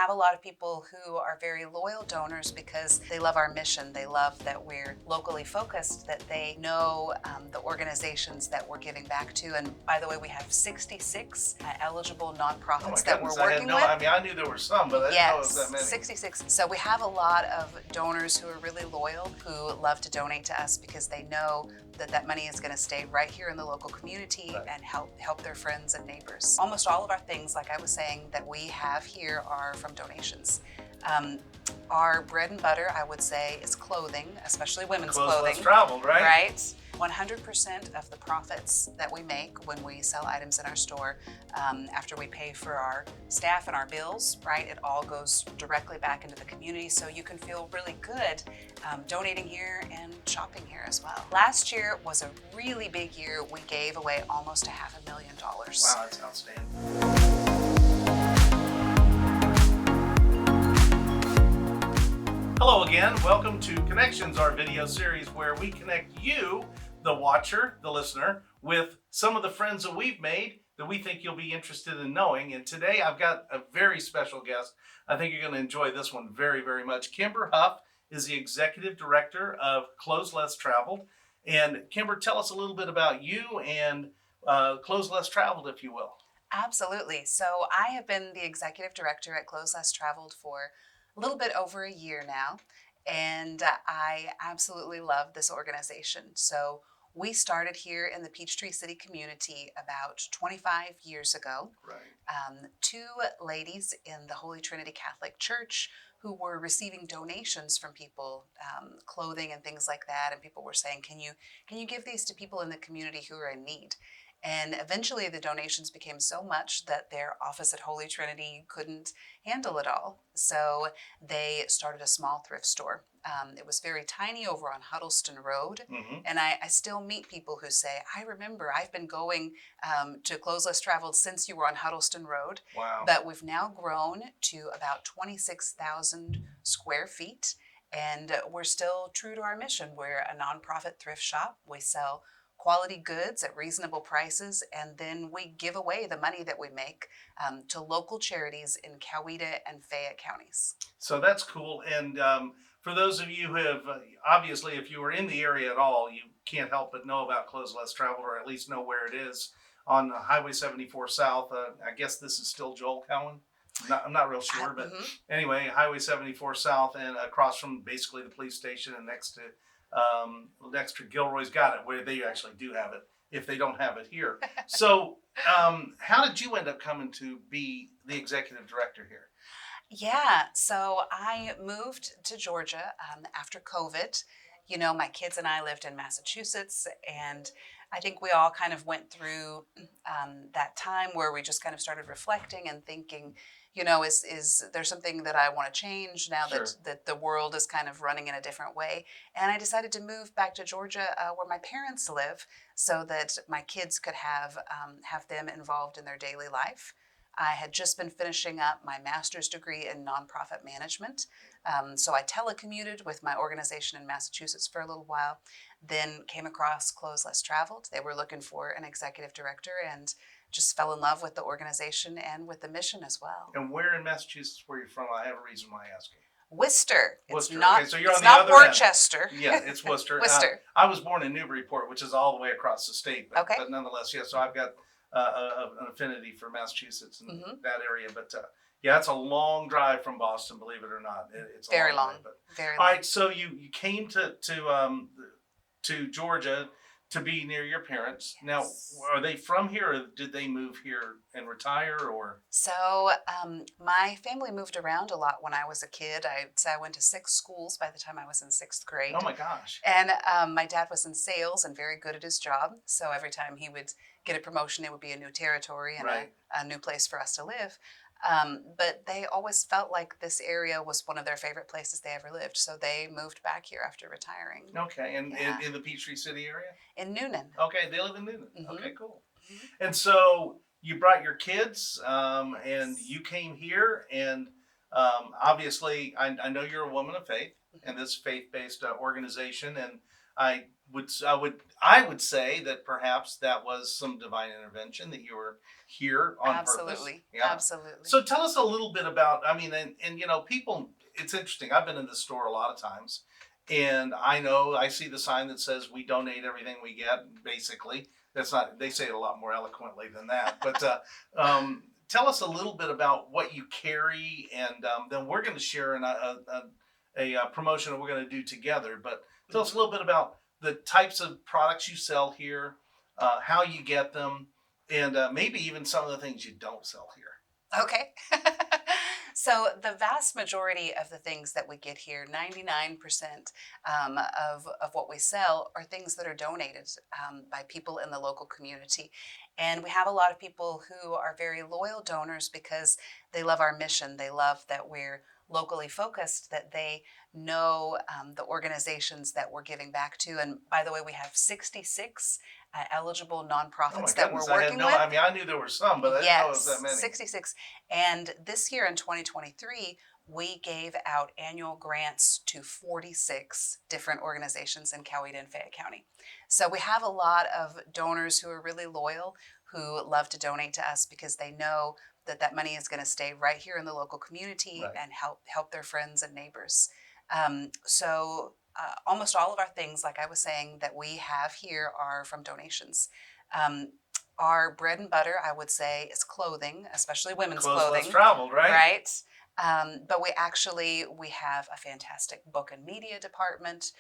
have a lot of people who are very loyal donors because they love our mission. They love that we're locally focused, that they know the organizations that we're giving back to. And by the way, we have 66 eligible nonprofits that we're working with. I mean, I knew there were some, but I didn't know it was that many. 66. So we have a lot of donors who are really loyal, who love to donate to us because they know that money is going to stay right here in the local community and help their friends and neighbors. Almost all of our things, like I was saying, that we have here are from donations. Our bread and butter, I would say, is clothing, especially women's clothing. Less traveled, right? Right. 100% of the profits that we make when we sell items in our store, after we pay for our staff and our bills, right, it all goes directly back into the community. So you can feel really good donating here and shopping here as well. Last year was a really big year. We gave away almost $500,000. Wow, that's outstanding. Hello again. Welcome to Connections, our video series where we connect you, the watcher, the listener, with some of the friends that we've made that we think you'll be interested in knowing. And today I've got a very special guest. I think you're going to enjoy this one very, very much. Kimber Huff is the executive director of Clothes Less Traveled. And Kimber, tell us a little bit about you and Clothes Less Traveled, if you will. Absolutely. So I have been the executive director at Clothes Less Traveled for a little bit over a year now, and I absolutely love this organization. So we started here in the Peachtree City community about 25 years ago. Right. Two ladies in the Holy Trinity Catholic Church who were receiving donations from people, clothing and things like that, and people were saying, can you give these to people in the community who are in need? And eventually the donations became so much that their office at Holy Trinity couldn't handle it all. So they started a small thrift store. It was very tiny over on Huddleston Road. Mm-hmm. And I still meet people who say, I remember I've been going to Clothes Less Traveled since you were on Huddleston Road. Wow. But we've now grown to about 26,000 square feet. And we're still true to our mission. We're a nonprofit thrift shop. We sell quality goods at reasonable prices, and then we give away the money that we make to local charities in Coweta and Fayette counties. So that's cool. And for those of you who have, obviously, if you were in the area at all, you can't help but know about Clothes Less Traveled, or at least know where it is on Highway 74 South. I guess this is still Joel Cowan. I'm not real sure, but anyway, Highway 74 South, and across from basically the police station, and next to Gilroy's Got It, where they actually do have it, if they don't have it here. So how did you end up coming to be the executive director here? Yeah, so I moved to Georgia after COVID. You know, my kids and I lived in Massachusetts, and I think we all kind of went through that time where we just kind of started reflecting and thinking, you know, is there something that I want to change now that the world is kind of running in a different way? And I decided to move back to Georgia where my parents live so that my kids could have them involved in their daily life. I had just been finishing up my master's degree in nonprofit management. So I telecommuted with my organization in Massachusetts for a little while, then came across Clothes Less Traveled. They were looking for an executive director and just fell in love with the organization and with the mission as well. And where in Massachusetts were you from? I have a reason why I ask you. Worcester. Worcester. It's not, okay, so you're it's on the not other Worcester. End. Yeah, it's Worcester. Worcester. I was born in Newburyport, which is all the way across the state. But, Okay. But nonetheless, yeah, so I've got an affinity for Massachusetts and that area. But yeah, it's a long drive from Boston, believe it or not. It's a very long. Drive, but. Very all long. right, so you came to Georgia to be near your parents. Yes. Now, are they from here, or did they move here and retire, or? So my family moved around a lot when I was a kid. I'd say I went to 6 schools by the time I was in 6th grade. Oh my gosh. And my dad was in sales and very good at his job. So every time he would get a promotion, it would be a new territory and a new place for us to live. But they always felt like this area was one of their favorite places they ever lived. So they moved back here after retiring. Okay, and in the Peachtree City area? In Noonan. Okay, they live in Noonan. Mm-hmm. Okay, cool. Mm-hmm. And so you brought your kids and you came here, and obviously I know you're a woman of faith and this faith-based organization, and I would say that perhaps that was some divine intervention that you were here on purpose. Absolutely. Yeah. Absolutely. So tell us a little bit about. I mean, and people. It's interesting. I've been in the store a lot of times, and I know I see the sign that says we donate everything we get. Basically, that's not. They say it a lot more eloquently than that. But tell us a little bit about what you carry, and then we're going to share a promotion that we're going to do together. But tell us a Mhm. little bit about the types of products you sell here, how you get them, and maybe even some of the things you don't sell here. Okay. So the vast majority of the things that we get here, 99% of what we sell are things that are donated by people in the local community. And we have a lot of people who are very loyal donors because they love our mission. They love that we're locally focused, that they know the organizations that we're giving back to. And by the way, we have 66 eligible Oh my nonprofits that we're goodness, I had working no. with. I mean, I knew there were some, but I didn't know it was that Yes, many. 66. And this year in 2023, we gave out annual grants to 46 different organizations in Coweta and Fayette County. So we have a lot of donors who are really loyal, who love to donate to us because they know that that money is going to stay right here in the local community Right. and help their friends and neighbors. Almost all of our things, like I was saying, that we have here are from donations. Um, our bread and butter, I would say, is clothing, especially women's Close less clothing, traveled, right? right? But we have a fantastic book and media department.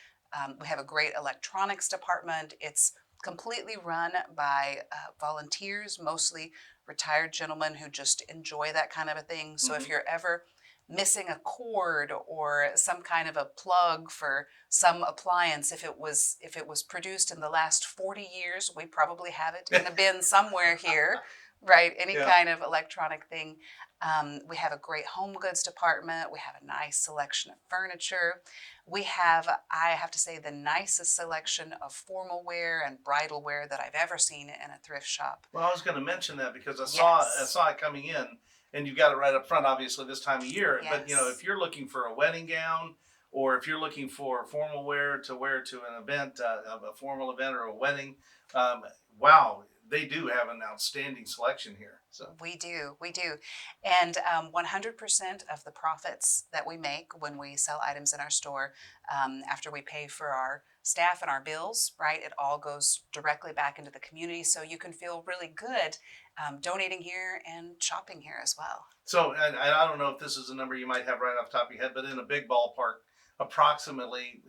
We have a great electronics department. It's completely run by volunteers, mostly retired gentlemen who just enjoy that kind of a thing. So if Hmm. you're ever missing a cord or some kind of a plug for some appliance, if it was produced in the last 40 years, we probably have it in a bin somewhere here, right? Any Yeah. kind of electronic thing. We have a great home goods department. We have a nice selection of furniture. We have, I have to say, the nicest selection of formal wear and bridal wear that I've ever seen in a thrift shop. Well, I was going to mention that because I Yes, saw it coming in, and you got it right up front, obviously this time of year. But yes. if you're looking for a wedding gown, or if you're looking for formal wear to an event, a formal event or a wedding, um, wow, they do have an outstanding selection here. So We do. And 100% of the profits that we make when we sell items in our store, after we pay for our staff and our bills, right, it all goes directly back into the community. So you can feel really good donating here and shopping here as well. and I don't know if this is a number you might have right off the top of your head, but in a big ballpark, approximately,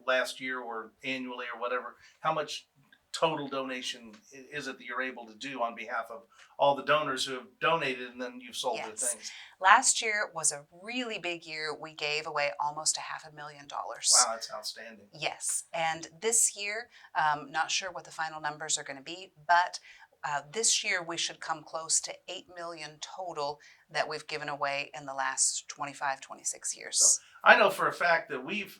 last year or annually or whatever, how much total donation is it that you're able to do on behalf of all the donors who have donated and then you've sold their Yes. things? Last year was a really big year. We gave away almost a $500,000. Wow, that's outstanding. Yes. And this year, not sure what the final numbers are going to be, but this year we should come close to 8 million total that we've given away in the last 25, 26 So years. I know for a fact that we've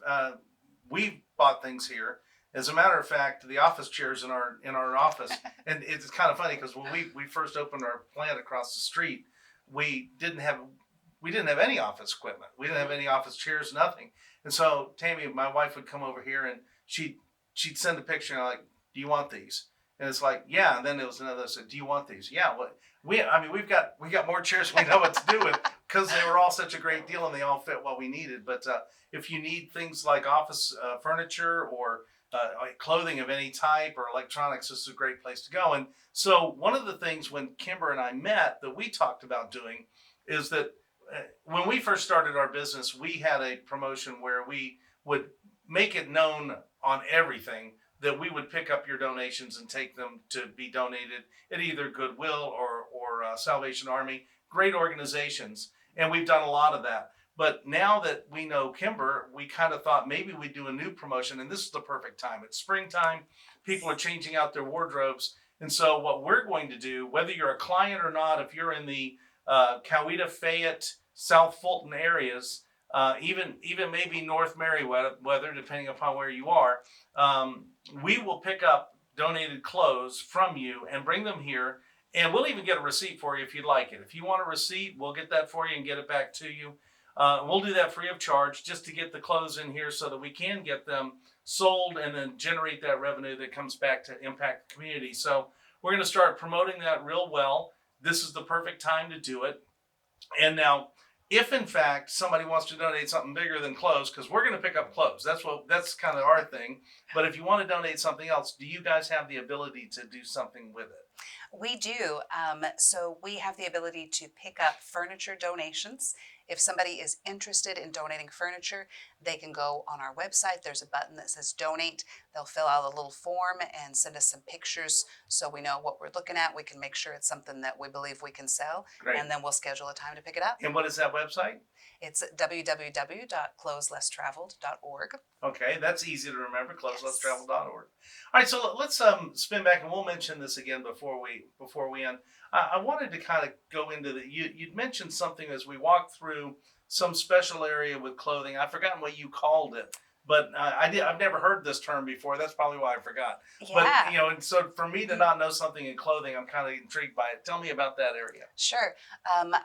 bought things here. As a matter of fact, the office chairs in our office, and it's kind of funny because when we first opened our plant across the street, we didn't have we didn't have any office equipment. We didn't have Mhm. any office chairs, nothing. And so Tammy, my wife, would come over here and she'd send a picture and I'm like, "Do you want these?" And it's like, "Yeah." And then there was another that said, "Do you want these?" "Yeah." What I mean, we got more chairs than we know what to do with because they were all such a great deal and they all fit what we needed. But if you need things like office furniture or like clothing of any type or electronics, this is a great place to go. And so, one of the things when Kimber and I met that we talked about doing is that when we first started our business, we had a promotion where we would make it known on everything that we would pick up your donations and take them to be donated at either Goodwill or Salvation Army, great organizations. And we've done a lot of that. But now that we know Kimber, we kind of thought maybe we'd do a new promotion, and this is the perfect time. It's springtime, people are changing out their wardrobes. And so, what we're going to do, whether you're a client or not, if you're in the Coweta, Fayette, South Fulton areas, even maybe North Meriwether, depending upon where you are, we will pick up donated clothes from you and bring them here. And we'll even get a receipt for you if you'd like it. If you want a receipt, we'll get that for you and get it back to you. We'll do that free of charge just to get the clothes in here so that we can get them sold and then generate that revenue that comes back to impact the community. So we're going to start promoting that real well. This is the perfect time to do it. And now, if in fact somebody wants to donate something bigger than clothes, because we're going to pick up clothes, that's kind of our thing. But if you want to donate something else, do you guys have the ability to do something with it? We do. So we have the ability to pick up furniture donations. If somebody is interested in donating furniture, they can go on our website. There's a button that says donate. They'll fill out a little form and send us some pictures so we know what we're looking at. We can make sure it's something that we believe we can sell, Great. and then we'll schedule a time to pick it up. And what is that website? It's www.clotheslesstraveled.org. Okay, that's easy to remember. Yes. Clotheslesstravel.org. All right, so let's spin back, and we'll mention this again before we end. I wanted to kind of go into you'd mentioned something as we walked through some special area with clothing. I've forgotten what you called it, but I've never heard this term before. That's probably why I forgot. But Yeah. and so for me to not know something in clothing, I'm kind of intrigued by it. Tell me about that area. Sure.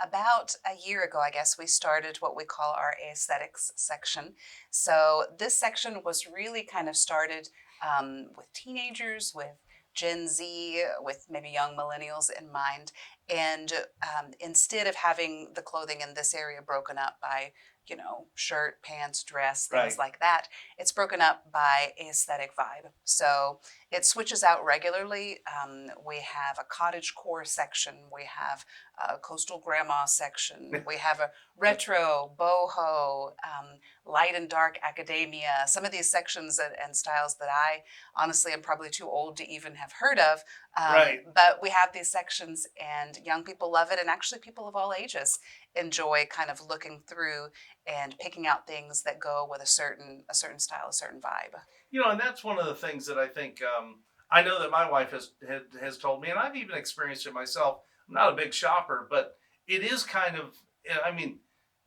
About a year ago, I guess, we started what we call our aesthetics section. So this section was really kind of started with teenagers, with Gen Z, with maybe young millennials in mind. And instead of having the clothing in this area broken up by, shirt, pants, dress, things Right. like that, it's broken up by aesthetic vibe. So it switches out regularly. We have a cottage core section. We have a coastal grandma section. We have a retro, boho, light and dark academia. Some of these sections and styles that I honestly am probably too old to even have heard of. Right. But we have these sections, and young people love it, and actually people of all ages enjoy kind of looking through and picking out things that go with a certain style, a certain vibe. And that's one of the things that I think I know that my wife has told me, and I've even experienced it myself. I'm not a big shopper, but it is kind of. I mean,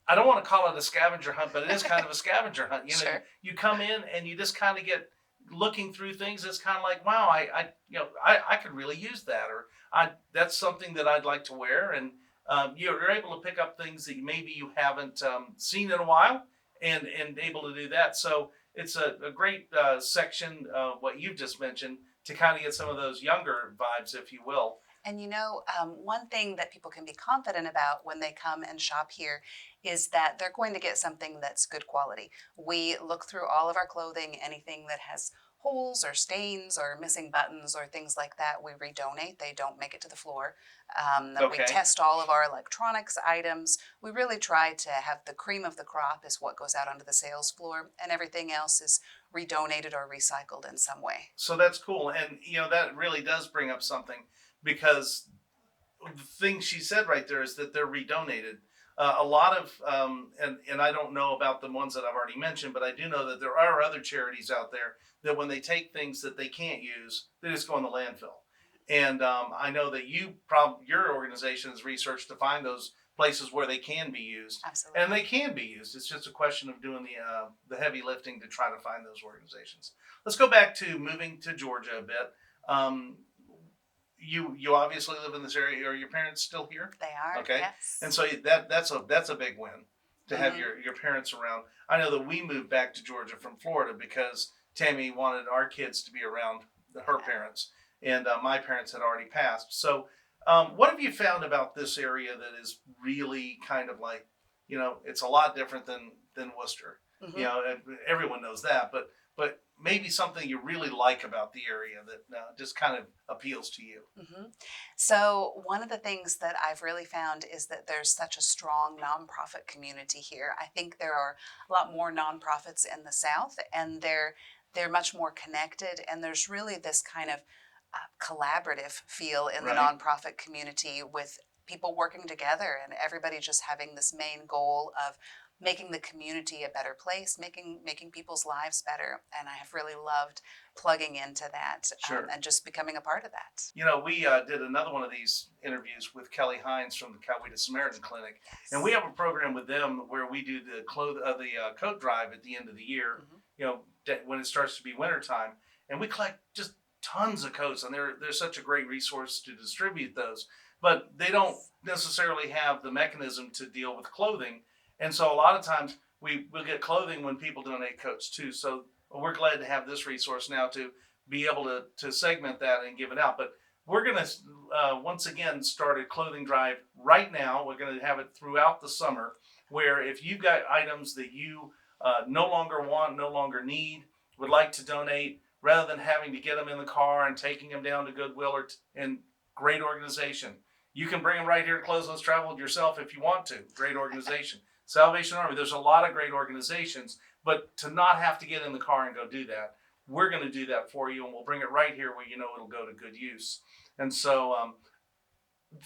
I don't want to call it a scavenger hunt, but it is kind of a scavenger hunt. Sure. You come in and you just kind of get looking through things. It's kind of like, wow, I could really use that, or that's something that I'd like to wear, and you're able to pick up things that maybe you haven't seen in a while, and able to do that. So it's a great section, what you've just mentioned, to kind of get some of those younger vibes, if you will. And one thing that people can be confident about when they come and shop here is that they're going to get something that's good quality. We look through all of our clothing, anything that has holes or stains or missing buttons or things like that, we redonate. They don't make it to the floor. We Okay. test all of our electronics items. We really try to have the cream of the crop is what goes out onto the sales floor, and everything else is redonated or recycled in some way. So that's cool, and that really does bring up something, because the thing she said right there is that they're redonated. A lot of and I don't know about the ones that I've already mentioned, but I do know that there are other charities out there that when they take things that they can't use, they just go in the landfill. And I know that your organization has researched to find those places where they can be used, Absolutely. and they can be used. It's just a question of doing the heavy lifting to try to find those organizations. Let's go back to moving to Georgia a bit. Um, you obviously live in this area. Are your parents still here? They are, Okay, yes. and so that's a big win to have Hmm. your parents around. I know that we moved back to Georgia from Florida because Tammy wanted our kids to be around her parents, and my parents had already passed. So, what have you found about this area that is really kind of like, it's a lot different than Worcester. Hmm. Everyone knows that, but maybe something you really like about the area that just kind of appeals to you. Hmm. So, one of the things that I've really found is that there's such a strong nonprofit community here. I think there are a lot more nonprofits in the South, and they're much more connected. And there's really this kind of collaborative feel in the Right. nonprofit community with people working together and everybody just having this main goal of making the community a better place, making people's lives better. And I have really loved plugging into that Sure. and just becoming a part of that. We did another one of these interviews with Kelly Hines from the Coweta Samaritan Clinic, and we Yes. have a program with them where we do the coat drive at the end of the year. Hmm. When it starts to be wintertime, and we collect just tons of coats, and they're such a great resource to distribute those. But they don't Yes. necessarily have the mechanism to deal with clothing, And so a lot of times we'll get clothing when people donate coats too. So we're glad to have this resource now to be able to segment that and give it out. But we're going to once again start a clothing drive right now. We're going to have it throughout the summer, where if you've got items that you no longer want, no longer need, would like to donate, rather than having to get them in the car and taking them down to Goodwill or and great organization. You can bring them right here to Clothes Less Traveled yourself if you want to. Great organization. Salvation Army, there's a lot of great organizations, but to not have to get in the car and go do that, we're going to do that for you, and we'll bring it right here where you know it'll go to good use. And so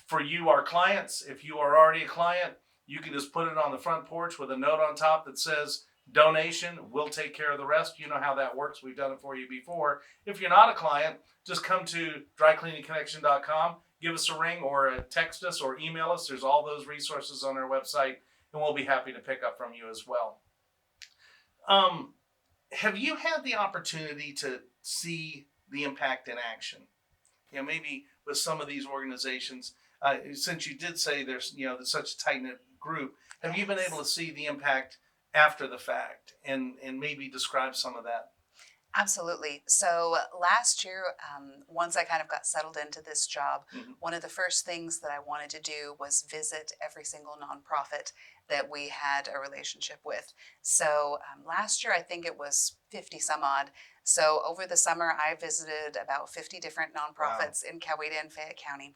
for you, our clients, if you are already a client, you can just put it on the front porch with a note on top that says donation. We'll take care of the rest. You know how that works. We've done it for you before. If you're not a client, just come to drycleaningconnection.com, give us a ring or text us or email us. There's all those resources on our website, and we'll be happy to pick up from you as well. Have you had the opportunity to see the impact in action? You know, maybe with some of these organizations, since you did say there's, there's such a tight knit group, have you been able to see the impact after the fact and maybe describe some of that? Absolutely. So last year, once I kind of got settled into this job, one of the first things that I wanted to do was visit every single nonprofit that we had a relationship with. So last year, I think it was 50 some odd. So over the summer, I visited about 50 different Wow. nonprofits in Coweta and Fayette County.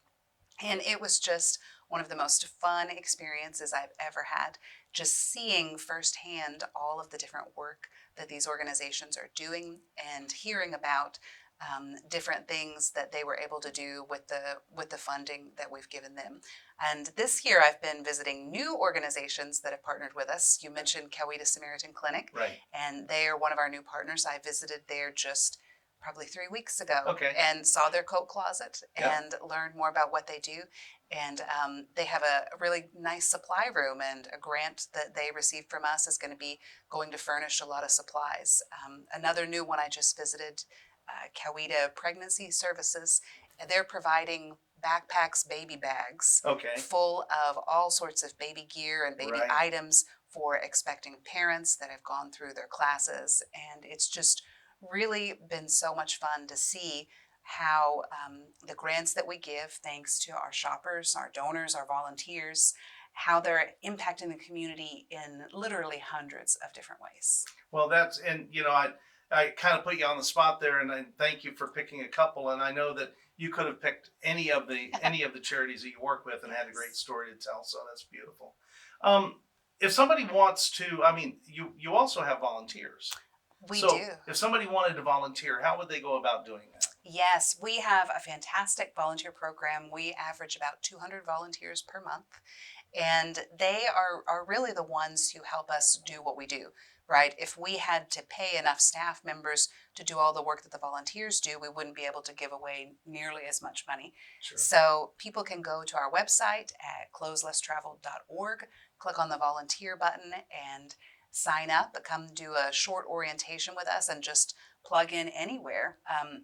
And it was just one of the most fun experiences I've ever had, just seeing firsthand all of the different work that these organizations are doing and hearing about different things that they were able to do with the funding that we've given them. And this year I've been visiting new organizations that have partnered with us. You mentioned Coweta Samaritan Clinic, Right. and they are one of our new partners. I visited there just probably 3 weeks ago Okay. and saw their coat closet Yeah. and learned more about what they do. And they have a really nice supply room, and a grant that they received from us is going to be going to furnish a lot of supplies. Another new one I just visited, Coweta Pregnancy Services. They're providing backpacks, baby bags, Okay. full of all sorts of baby gear and baby Right. items for expecting parents that have gone through their classes. And it's just really been so much fun to see how the grants that we give, thanks to our shoppers, our donors, our volunteers, how they're impacting the community in literally hundreds of different ways. Well, and I kind of put you on the spot there, and I thank you for picking a couple. And I know that you could have picked any of the charities that you work with and had a great story to tell. So that's beautiful. If somebody wants to, I mean, you also have volunteers. We So do. if somebody wanted to volunteer, how would they go about doing that? Yes, we have a fantastic volunteer program. We average about 200 volunteers per month, and they are really the ones who help us do what we do, right? If we had to pay enough staff members to do all the work that the volunteers do, we wouldn't be able to give away nearly as much money. Sure. So people can go to our website at clotheslesstraveled.org, click on the volunteer button, and sign up, come do a short orientation with us, and just plug in anywhere.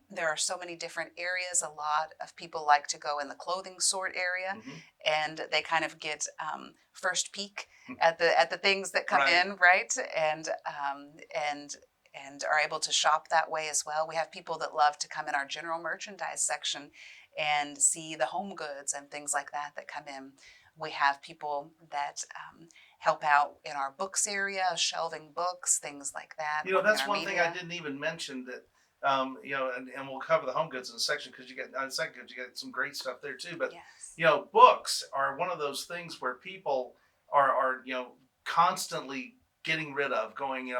There are so many different areas. A lot of people like to go in the clothing sort area, and they kind of get first peek at the things that come Right. in, right? And are able to shop that way as well. We have people that love to come in our general merchandise section and see the home goods and things like that that come in. We have people that help out in our books area, shelving books, things like that. That's one thing I didn't even mention that, and we'll cover the home goods in a section because you get some great stuff there too. But, Yes. books are one of those things where people are constantly getting rid of going,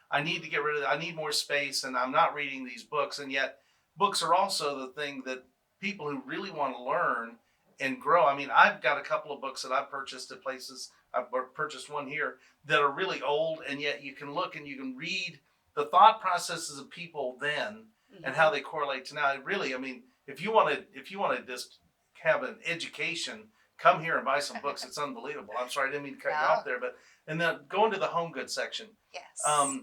I need to get rid of, I need more space and I'm not reading these books. And yet books are also the thing that people who really want to learn and grow. I mean, I've got a couple of books that I've purchased at places. I've purchased one here that are really old, and yet you can look and you can read the thought processes of people then and how they correlate to now. It really, I mean, if you want to just have an education, come here and buy some books. It's unbelievable. I'm sorry, I didn't mean to cut you off there, but and then go into the home goods section. Yes.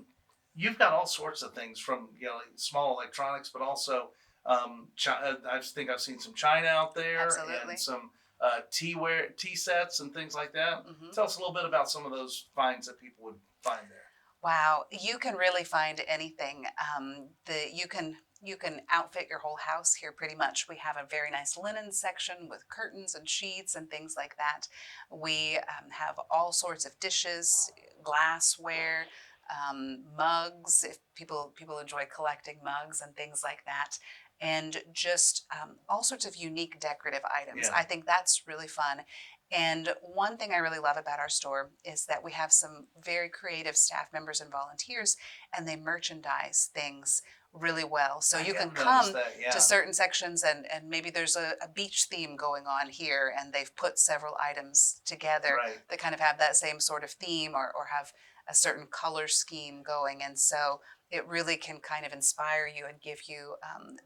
You've got all sorts of things from small electronics, but also I think I've seen some china out there Absolutely. and some tea sets and things like that. Hmm. Tell us a little bit about some of those finds that people would find there. Wow, you can really find anything. You can outfit your whole house here pretty much. We have a very nice linen section with curtains and sheets and things like that. We have all sorts of dishes, glassware, mugs. If people enjoy collecting mugs and things like that, and just all sorts of unique decorative items. Yeah, I think that's really fun. And one thing I really love about our store is that we have some very creative staff members and volunteers, and they merchandise things really well. So I you can have noticed come that. to Yeah, certain sections, and maybe there's a beach theme going on here, and they've put several items together right. that kind of have that same sort of theme, or have a certain color scheme going. And so it really can kind of inspire you and give you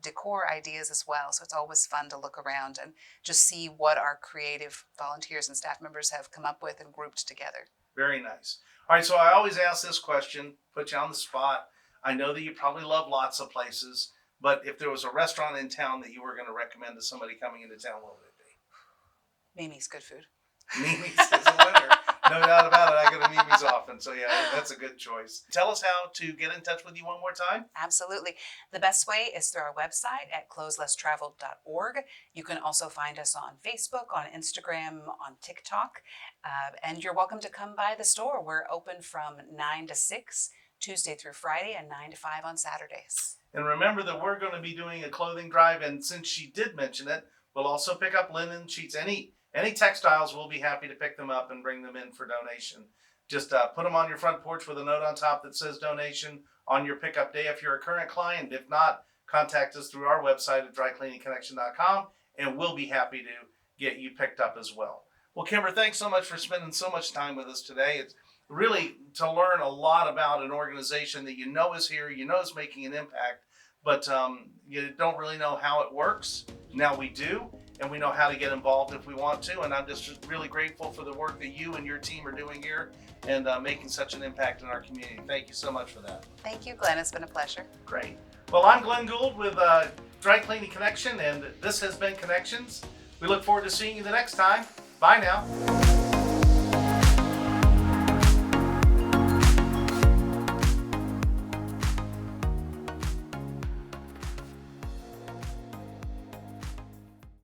decor ideas as well. So it's always fun to look around and just see what our creative volunteers and staff members have come up with and grouped together. Very nice. All right, so I always ask this question, put you on the spot. I know that you probably love lots of places, but if there was a restaurant in town that you were going to recommend to somebody coming into town, what would it Mimi's good food. be? Mimi's is a winner. No doubt about it. I go to Mimi's often, so yeah, that's a good choice. Tell us how to get in touch with you one more time. Absolutely. The best way is through our website at clotheslesstraveled.org. You can also find us on Facebook, on Instagram, on TikTok, and you're welcome to come by the store. We're open from 9 to 6, Tuesday through Friday, and 9 to 5 on Saturdays. And remember that we're going to be doing a clothing drive, and since she did mention it, we'll also pick up linen sheets. Any textiles, we'll be happy to pick them up and bring them in for donation. Just put them on your front porch with a note on top that says donation on your pickup day if you're a current client. If not, contact us through our website at drycleaningconnection.com, and we'll be happy to get you picked up as well. Well, Kimber, thanks so much for spending so much time with us today. It's really to learn a lot about an organization that you know is here, you know is making an impact, but you don't really know how it works. Now we do, and we know how to get involved if we want to. And I'm just really grateful for the work that you and your team are doing here and making such an impact in our community. Thank you so much for that. Thank you, Glenn. It's been a pleasure. Great. Well, I'm Glenn Gould with Dry Cleaning Connection, and this has been Connections. We look forward to seeing you the next time. Bye now.